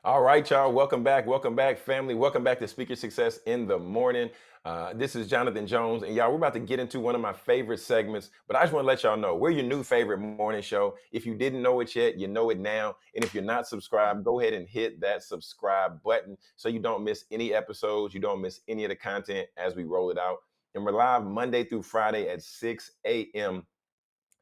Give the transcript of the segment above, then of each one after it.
All right, y'all. Welcome back. Welcome back, family. Welcome back to Speaker Success in the Morning. This is Jonathan Jones, and y'all, we're about to get into one of my favorite segments. But I just want to let y'all know we're your new favorite morning show. If you didn't know it yet, you know it now. And if you're not subscribed, go ahead and hit that subscribe button so you don't miss any episodes, you don't miss any of the content as we roll it out. And we're live Monday through Friday at 6 a.m.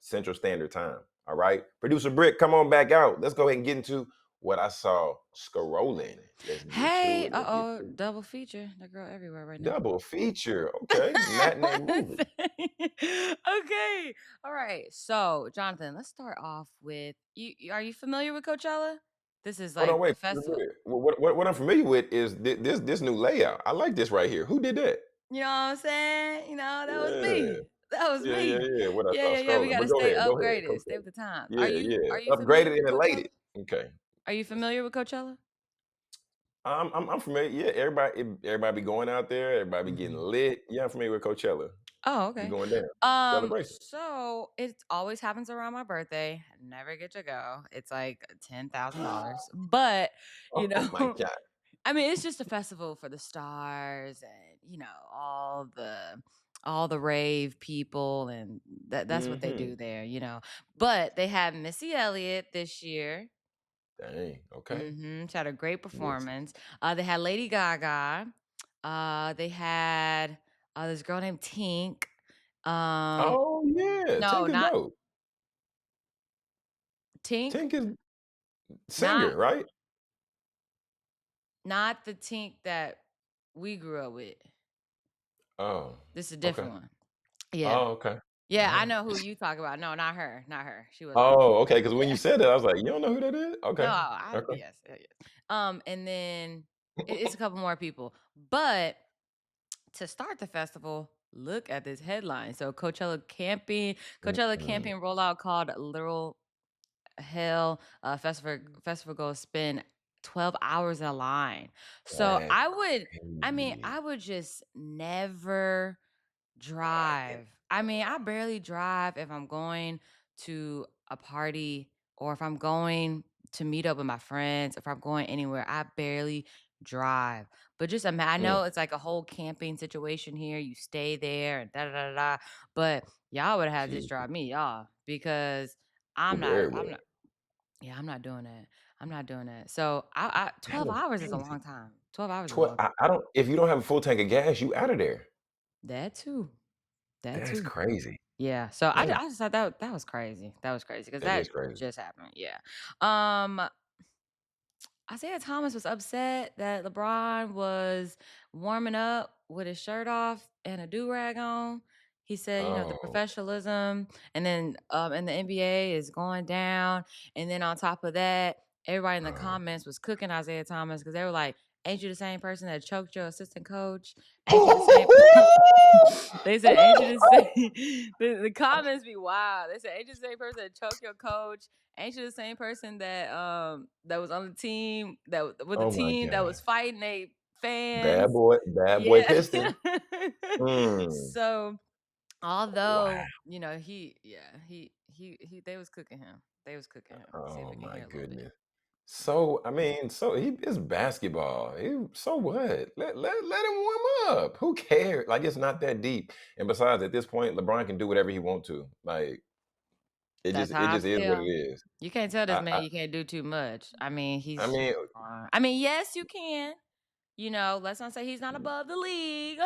Central Standard Time. All right. Producer Britt, come on back out. Let's go ahead and get into what I saw scrolling. Let's get to Hey, it. Let's get to it. double feature. That girl everywhere right now. Double feature. Okay. Matinee movie. Okay. All right. So, Jonathan, let's start off with are you familiar with Coachella? This is Hold on, like the wait. festival. What I'm familiar with is this new layout. I like this right here. Who did that? You know what I'm saying? That was Yeah. me. That was me. Yeah. What I saw Yeah. We scrolling. got But to go stay ahead. Go ahead. upgraded, stay Okay. with the times. Yeah, yeah. Are you familiar Upgraded with and Coachella? elated. Okay. Are you familiar with Coachella? I'm familiar. Yeah, everybody be going out there. Everybody be getting Mhm. lit. Yeah, I'm familiar with Coachella. Oh, Be okay. going down. Celebration. So it always happens around my birthday. Never get to go. It's like $10,000. But, you Oh my know, God. I mean, it's just a festival for the stars and, all the rave people and that's what they Hmm. do there. But they had Missy Elliott this year. Dang. Okay. She had a great Yes. performance. They had Lady Gaga. They had this girl named Tink. Um, Oh yeah. no, Tink is not dope. Tink, Tink is not singer, right? not the Tink that we grew up with. Oh. This is a Okay. different one. Yeah. Oh, okay. All Yeah, I right. know who you talk about. No, not her. Not her. She wasn't. Oh, okay. Because when you Yeah. said that, I was like, you don't know who that is? No, Okay. I Okay. yes, yes. And then it's a couple more people. But to start the festival, look at this headline. So Coachella Mm. camping rollout called Literal Hell. Festival goes spend 12 hours in a line. So That's I crazy. would just never drive. I mean, I barely drive if I'm going to a party or if I'm going to meet up with my friends, if I'm going anywhere, I barely drive. But just I Mm. know it's like a whole camping situation here. You stay there and da da da da. But y'all would have just Gee, drive me, y'all, because very I'm well. not. Yeah, I'm not doing that. I'm not doing that. So I That 12 is hours is a crazy. long time. 12 hours is a 12, long time. I don't, if you don't have a full tank of gas, you out of there. That too. That That's too. crazy. Yeah, so That is, I just thought that was crazy. That was crazy because that that is crazy. just happened. Yeah. Um, Isaiah Thomas was upset that LeBron was warming up with his shirt off and a do rag on. He said, the Oh, professionalism, and then and the NBA is going down, and then on top of that, everybody in the uh, comments was cooking Isaiah Thomas because they were like, "Ain't you the same person that choked your assistant coach? Ain't you the same?" They said, "Ain't you the same?" The comments be wild. They said, "Ain't you the same person that choked your coach? Ain't you the same person that was on the team with the oh my team that God. was fighting they Bad fans?" boy, bad boy Yeah. Piston. Mm. So Wow. although he they was cooking him. They was cooking him. See if Oh we can my hear a little bit. goodness. So I mean, so it's basketball. So what? Let him warm up. Who cares? Like it's not that deep. And besides, at this point, LeBron can do whatever he want to. Like That's it how I just is what it feel. is. You can't tell this I man I, you can't do too much. I mean, I he's mean, I mean, yes, you can. Let's not say he's not above the league,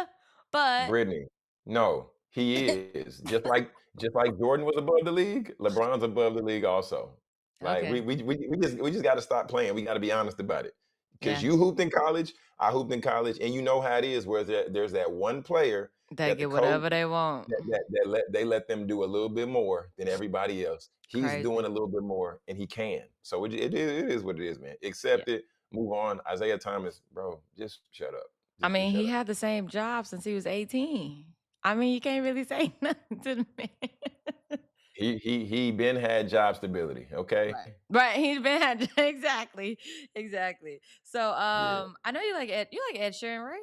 but Brittany, no, he is. Just like Jordan was above the league, LeBron's above the league also. Like we okay. we we, we just got to stop playing. We got to be honest about it. Because Yeah. you hooped in college, I hooped in college, and you know how it is. Where there's that one player They that the get coach whatever they want. that let them do a little bit more than everybody else. He's doing Crazy. a little bit more, and he can. So it is what it is, man. Yeah. Accept it. Move on. Isaiah Thomas, bro, just shut up. I Just mean, shut he up. had the same job since he was 18. I mean, you can't really say nothing to the man. He been had job stability, okay? Right. Right. He's been had exactly. Exactly. So Yeah. I know you like Ed Sheeran, right?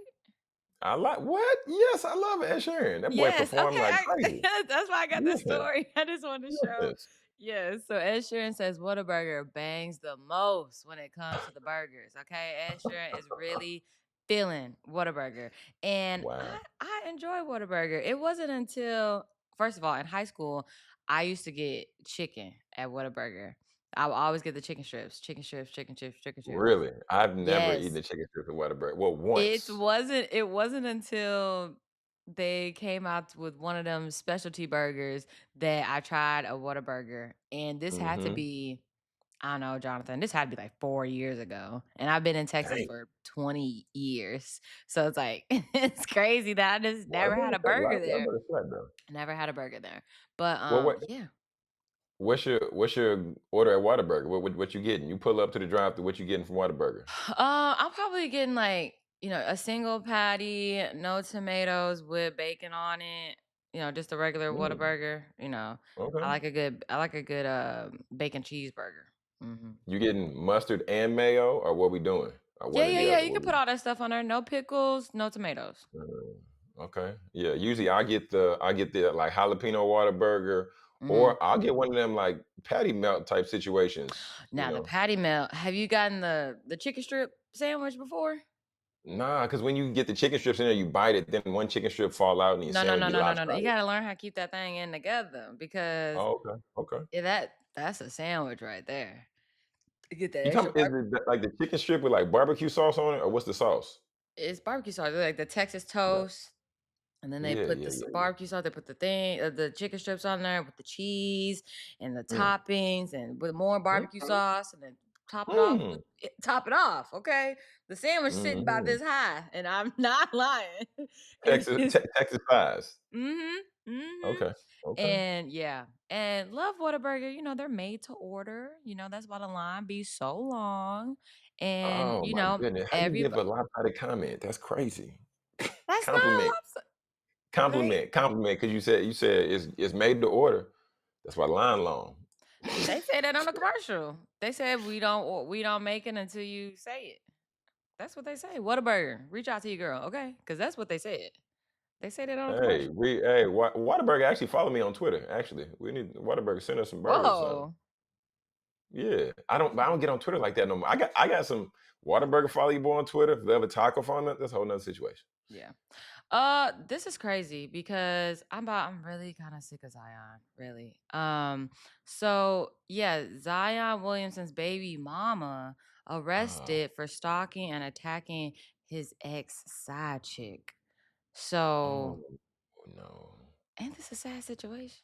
I like what? Yes, I love Ed Sheeran. That boy Yes. performed like Okay. crazy. That's why I got this Yes, story. I just wanted to show. yes. Yes. So Ed Sheeran says Whataburger bangs the most when it comes to the burgers. Okay. Ed Sheeran is really feeling Whataburger. And Wow. I enjoy Whataburger. It wasn't until, first of all, in high school, I used to get chicken at Whataburger. I would always get the chicken strips, chicken strips, chicken strips, chicken strips. Really? I've never eaten Yes. a chicken strip at Whataburger. Well, It once. wasn't it wasn't until they came out with one of them specialty burgers that I tried a Whataburger, and this had to Mhm. be, I don't know, Jonathan, this had to be like 4 years ago, and I've been in Texas Dang. for 20 years. So it's like, it's crazy that I just never had Whataburger a flat. burger there. Whataburger flat though. Never had a burger there. But, Well, what yeah. what's your order at Whataburger? What you getting? You pull up to the drive-thru, what you getting from Whataburger? I'm probably getting like, a single patty, no tomatoes with bacon on it. Just a regular Mm, Whataburger. okay. I like a good bacon cheeseburger. Hmm. You getting mustard and mayo, or what we doing? Or Yeah, one or yeah, the yeah. other? You can put all that stuff on there. No pickles, no tomatoes. Okay. Yeah, usually I get the, like, jalapeno Whataburger, Hmm. or I'll get one of them, like, patty melt type situations, you Now the know? patty melt. Have you gotten the chicken strip sandwich before? Nah, because when you get the chicken strips in there, you bite it, then one chicken strip fall out and your No, no, sandwich no, be no, no, no, no. You lopsided. gotta learn how to keep that thing in together because Oh, okay, okay. that's a sandwich right there. You get that You extra talking is it like the chicken strip with, like, barbecue sauce on it, or what's the sauce? It's barbecue sauce, like the Texas Okay. toast, and then they Yeah, put yeah, this yeah, yeah. barbecue sauce, they put the chicken strips on there with the cheese and the Mm. toppings and with more barbecue Okay. sauce and then Mm. top it off, okay? The sandwich sitting about Mhm. this high, and I'm not lying. It Texas is. Texas pies. Mhm, mhm. Okay, okay. And yeah, and love Whataburger, they're made to order, that's why the line be so long, and, Oh my goodness, how you give everybody. a lopsided comment? That's crazy. That's not a Compliment, lobster. They compliment, because you said it's made to order. That's why line long. they say that on the commercial. They said we don't make it until you say it. That's what they say. Whataburger, reach out to your girl, okay? Because that's what they said. They say that on the Hey, commercial. Whataburger actually follow me on Twitter, actually. We need Whataburger send us some burgers or something. Whoa. Yeah. I don't get on Twitter like that no more. I got some Whataburger follow you boy on Twitter. If they have a taco phone, that's a whole nother situation. Yeah. This is crazy because I'm really kind of sick of Zion, really. So yeah, Zion Williamson's baby mama Oh, arrested for stalking and attacking his ex side chick. oh So, no. ain't this a sad situation?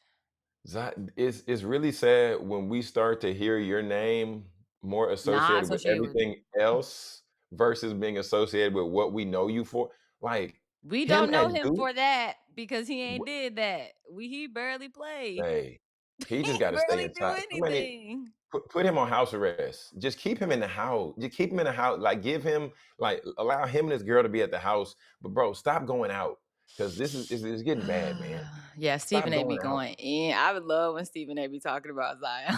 It's really sad when we start to hear your name more Not associated with associated with everything else versus being associated with what we know you for. Like we him don't know at him Duke, for that because he ain't w- did that. He barely played. hey, he He just got to stay barely do inside. Somebody anything. put him on house arrest. Just keep him in the house. Just keep him in the house. Like give him like allow him and his girl to be at the house. But bro, stop going out because this is it's getting bad, man. Yeah, Stop Stephen A be going out. going in. I would love when Stephen A be talking about Zion.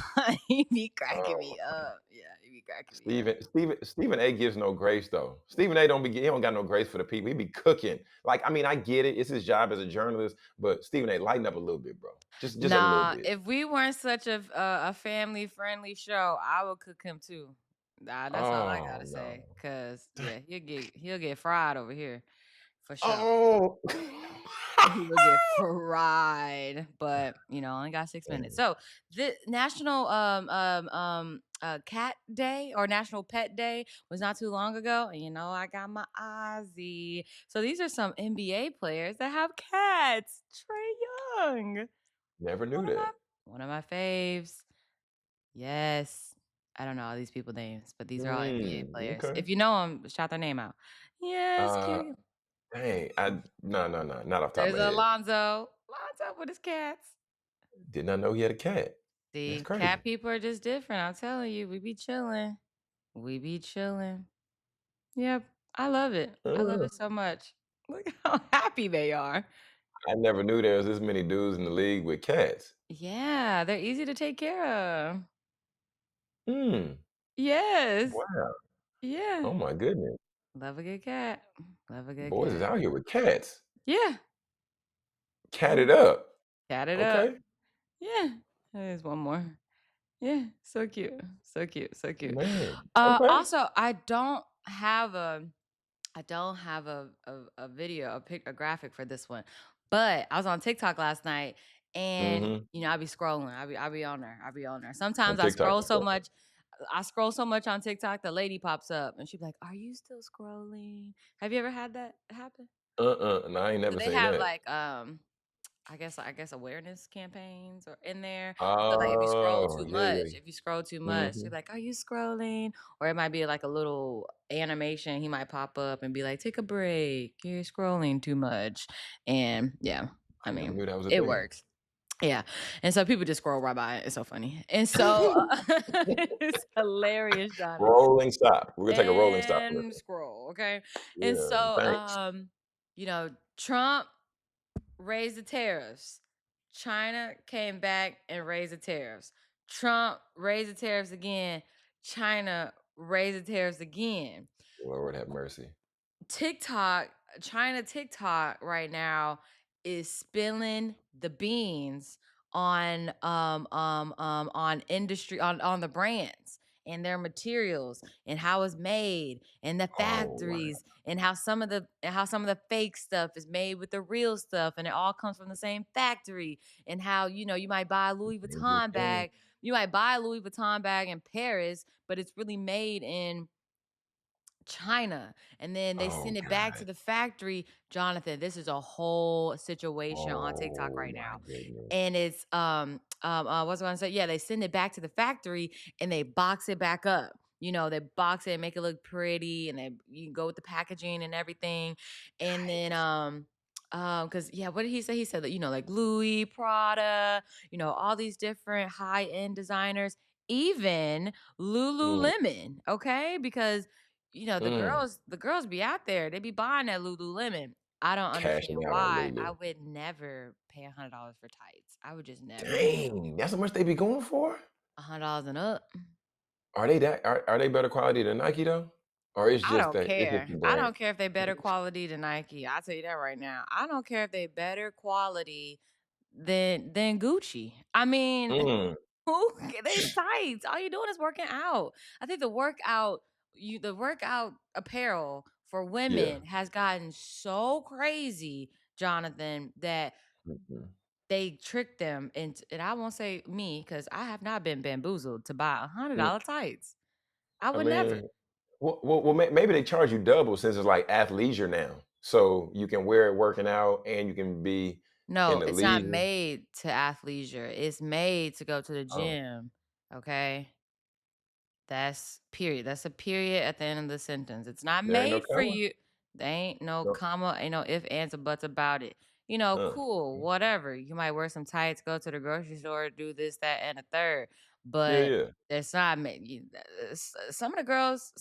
He be cracking Oh, me up. Yeah, he be cracking me up. Stephen A gives no grace though. Stephen A he don't got no grace for the people. He be cooking. Like I mean, I get it. It's his job as a journalist, but Stephen A lighten up a little bit, bro. Just a little Nah, bit. if we weren't such a family friendly show, I would cook him too. Nah, that's all I Oh gotta say. no. Cause yeah, he'll get fried over here for sure. Oh. He will get fried, but only got 6 minutes. So the National Cat Day or National Pet Day was not too long ago, and I got my Ozzy. So these are some NBA players that have cats. Trey Young, Never knew one of my that. one of my faves. Yes, I don't know all these people names, but these are all NBA players. Okay. If you know them, shout their name out. Yes, Uh, cute. dang. No, not off the top of There's my head. Alonzo with his cats. Did not know he had a cat. That's See, cat crazy. people are just different. I'm telling you, we be chilling. We be chilling. Yep. I love it. I love Uh, it so much. Look how happy they are. I never knew there was this many dudes in the league with cats. Yeah, they're easy to take care of. Hmm. Yes. Wow. Yeah. Oh my goodness. Love a good cat. Love a good Boys is cat. out here with cats. Yeah. Cat Yeah. it up. Cat it up. Okay. Yeah. There's one more. Yeah, so cute. So cute. So cute. Man. Okay. Also, I don't have a video, a graphic for this one. But I was on TikTok last night and Mm-hmm. I be scrolling. I be on there. I be on there. On Sometimes TikTok. I scroll so much on TikTok, the lady pops up and she be like, "Are you still scrolling?" Have you ever had that happen? No, I ain't So never they seen have that. like I guess awareness campaigns are in there. So like Oh, yeah, yeah. if you scroll too much, Mm-hmm. you're like, "Are you scrolling?" Or it might be like a little animation. He might pop up and be like, "Take a break. You're scrolling too much." And yeah, I I never mean, knew that was a it thing. works. Yeah. And so people just scroll right by it. It's so funny. And so it's hilarious, Jonathan. Rolling stop. We're gonna take a rolling stop for And this scroll, okay? And one. Yeah. so Thanks. Trump raised the tariffs. China came back and raised the tariffs. Trump raised the tariffs again. China raised the tariffs again. Lord have mercy. TikTok, China TikTok right now is spilling the beans on industry on the brands and their materials and how it's made and the Oh wow. factories and how some of the fake stuff is made with the real stuff and it all comes from the same factory and how you might buy a Louis Dangerous Vuitton game. bag you might buy a Louis Vuitton bag in Paris but it's really made in China, and then they Oh send it back God. to the factory. Jonathan, this is a whole situation on TikTok Oh right my now. goodness. And it's what's I gonna say? Yeah, they send it back to the factory and they box it back up. They box it and make it look pretty, and you can go with the packaging and everything. And then because yeah, what did he say? He said that like Louis, Prada, all these different high end designers, even Mm, Lululemon, okay? Because the mm. girls be out there. They be buying that Lululemon. I don't Cashing understand out on why. I Lulu. would never pay $100 for tights. I would just never. Dang, that's how much they be going for? $100 and up. Are they better quality than Nike though? Or I don't it's just care. the I brand? don't care if they better quality than Nike. I'll tell you that right now. I don't care if they better quality than Gucci. I mean, Mm, who they tights. All you're doing is working out. I think the workout apparel for yeah. women has gotten so crazy, Jonathan, that Mhm. they tricked them into, and I won't say me because I have not been bamboozled to buy $100 Mm, tights. I I would never. mean, maybe they charge you double since it's like athleisure now. So you can wear it working out and you can be in No, the it's not leisure. made to athleisure. It's made to go to the Oh, gym. Okay. That's period. That's a period at the end of the sentence. It's not there ain't no made for comma. you. There ain't no No. comma, ain't no if, ands, or buts about it. Uh, Cool, whatever. You might wear some tights, go to the grocery store, do this, that, and a third. yeah, But yeah. it's not made. Some of the girls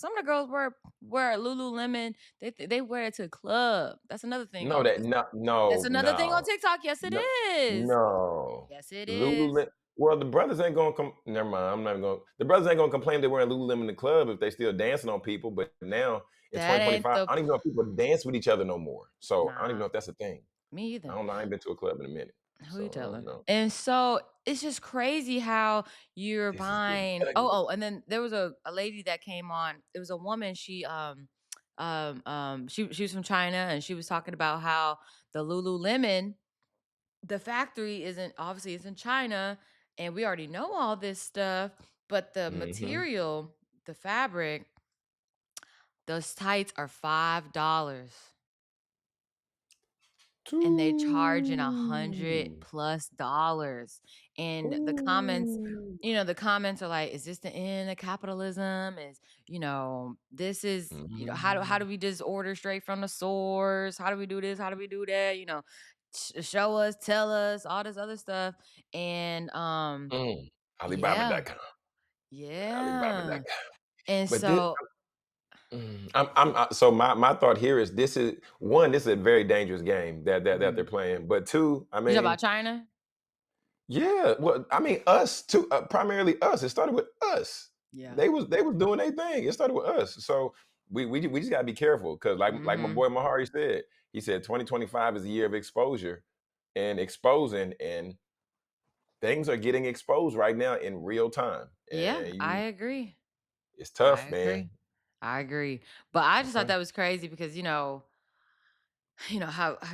wear Lululemon. They wear it to the club. That's another thing No, on that TikTok. no, That's no, another thing on no, TikTok. Yes, it no, is. no. Yes, it is. Lululemon. Well, the brothers ain't gonna come. Never mind. I'm not even going. The brothers ain't gonna complain they're wearing Lululemon in the club if they still dancing on people. But now in That ain't 2025, the I don't even know if people dance with each other no more. So I don't even nah. know if that's a thing. Me I either. don't know. I ain't been to a club in a minute, Who you so I don't telling? know. And so it's just crazy how you're This is getting buying. ugly. And then there was a lady that came on. It was a woman. She was from China, and she was talking about how the Lululemon, the factory isn't obviously it's in China, and we already know all this stuff. But the Mm-hmm. material, the fabric, those tights are $5. And they charging Ooh. $100+ and Ooh. the comments are like, is this the end of capitalism? This is, how do Mm. we just order straight from the source? How do we do this? How do we do that? Show us, tell us, all this other stuff. And Mm. yeah, Alibaba.com. yeah. Alibaba.com. And But this, so so my thought here is this is one, this is a very dangerous game that they're mhm. playing. But two, I You talk mean, about China? yeah, well, I mean, us too, primarily us. It started with us. Yeah. They was doing their thing. It started with us. So we just gotta be careful because like my Mm-hmm. boy Mahari said, he said 2025 is a year of exposure and exposing, and things are getting exposed right now in real time, Yeah, and I you, agree. it's I tough, man. agree. I agree. But I just thought Okay. that was crazy because, how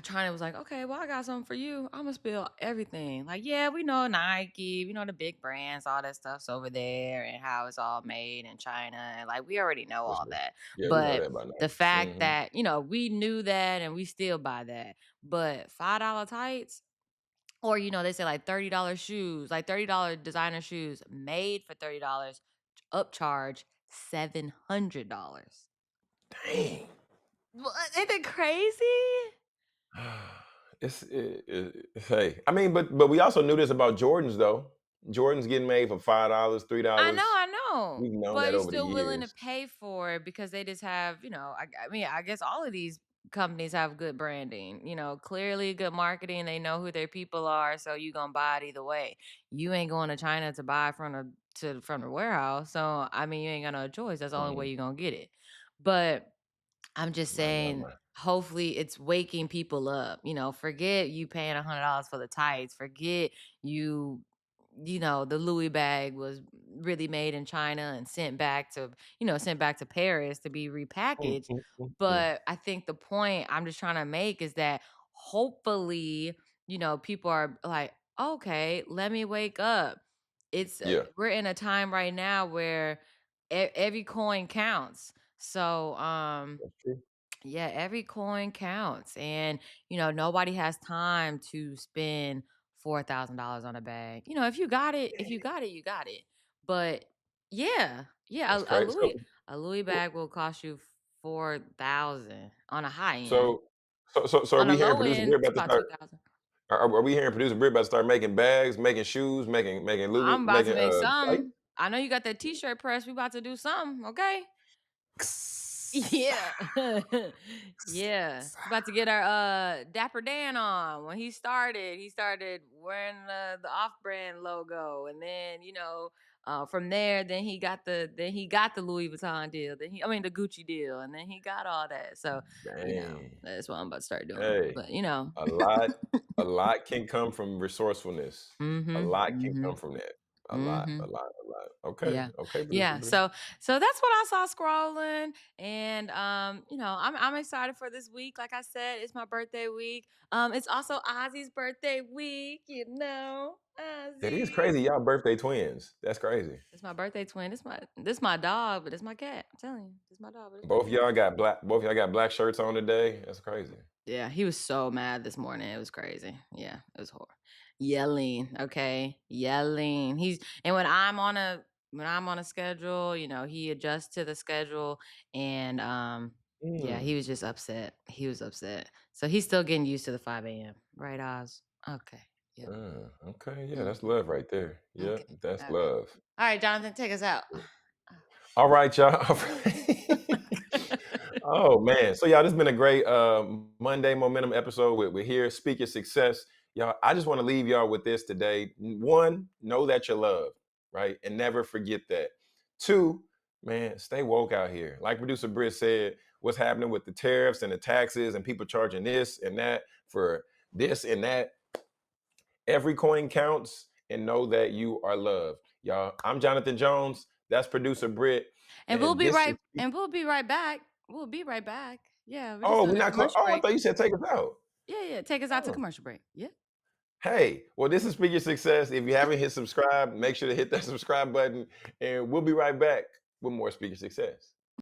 China was like, okay, well, I got something for you. I'm gonna spill everything. Like, yeah, we know Nike, we know the big brands, all that stuff's over there, and how it's all made in China, and like we already know Yes, all ma'am. that. Yeah, we know But that by the now. fact that we knew that, and we still buy that. But $5 tights, or they say like $30 shoes, like $30 designer shoes made for $30, upcharge $700. Dang. What? Isn't it crazy? Hey, I mean, but we also knew this about Jordans though. Jordans getting made for $5, $3. I know, We've known but that you're over the still willing to years. pay for it because they just have, I mean, I guess all of these companies have good branding, clearly good marketing. They know who their people are, so you gonna buy it either way. You ain't going to China to buy from the warehouse, so I mean, you ain't got no choice. That's the only way Mhm. you're gonna get it. But I'm just saying, My. hopefully it's waking people up. Forget you paying $100 for the tights. Forget you, the Louis bag was really made in China and sent back to Paris to be Mm, repackaged. mm, mm, mm. But I think the point I'm just trying to make is that hopefully, people are like, okay, let me wake up. Yeah, We're in a time right now where every coin counts. So, that's true. yeah, every coin counts. And, nobody has time to spend $4,000 on a bag. If you got it, if you got it, you got it. But yeah, yeah, That's crazy. A Louis bag will cost you 4,000 on a high end. So, so are On a we hearing low producer end, Britt it's about to about start? 2,000. Are we hearing producer Britt about to start making bags, making shoes, making Louis, I'm about to making make tights? some. I know you got that t-shirt press. We about to do something, okay? Yeah. Yeah. About to get our Dapper Dan on. When he started wearing the off-brand logo. And then, from there, then he got the Louis Vuitton deal. The Gucci deal. And then he got all that. So, Dang. that's what I'm about to start doing. Hey, But a lot, a lot can come from resourcefulness. A mm-hmm. lot can Mm-hmm. come from that. A lot, Mm-hmm. a lot, a lot. Okay, Yeah. okay, producer Yeah. Britt. So that's what I saw scrolling. And I'm excited for this week. Like I said, it's my birthday week. It's also Ozzy's birthday week. That is Ozzy. crazy. Y'all birthday twins. That's crazy. It's my birthday twin. This my dog, but it's my cat. I'm telling you. It's my dog, but it's my Both cat. y'all got black. Both y'all got black shirts on today. That's crazy. Yeah, he was so mad this morning. It was crazy. Yeah, it was horrible. Yelling, okay? Yelling. And when I'm on a schedule, he adjusts to the schedule, and yeah, he Mm. was just upset. He was upset. So he's still getting used to the 5 a.m. Right, Oz? Okay. Yep. Okay, yeah, that's Mhm. love right there. Yeah, Okay. that's All right. love. All right, Jonathan, take us out. All right, y'all. All right. Oh man. So y'all, this has been a great Monday momentum episode. We're here, speak your success. Y'all, I just want to leave y'all with this today. One, know that you're loved, right? And never forget that. Two, man, stay woke out here. Like producer Britt said, what's happening with the tariffs and the taxes and people charging this and that for this and that. Every coin counts, and know that you are loved. Y'all, I'm Jonathan Jones. That's producer Britt. And we'll And be this right is and we'll be right back. We'll be right back. Yeah, we're just Oh, we're doing a not close. commercial Oh, I break. thought you said take us out. Yeah, yeah. Take us out to Oh. commercial break. Yeah. Hey, well, this is Speak Your Success. If you haven't hit subscribe, make sure to hit that subscribe button. And we'll be right back with more Speak Your Success.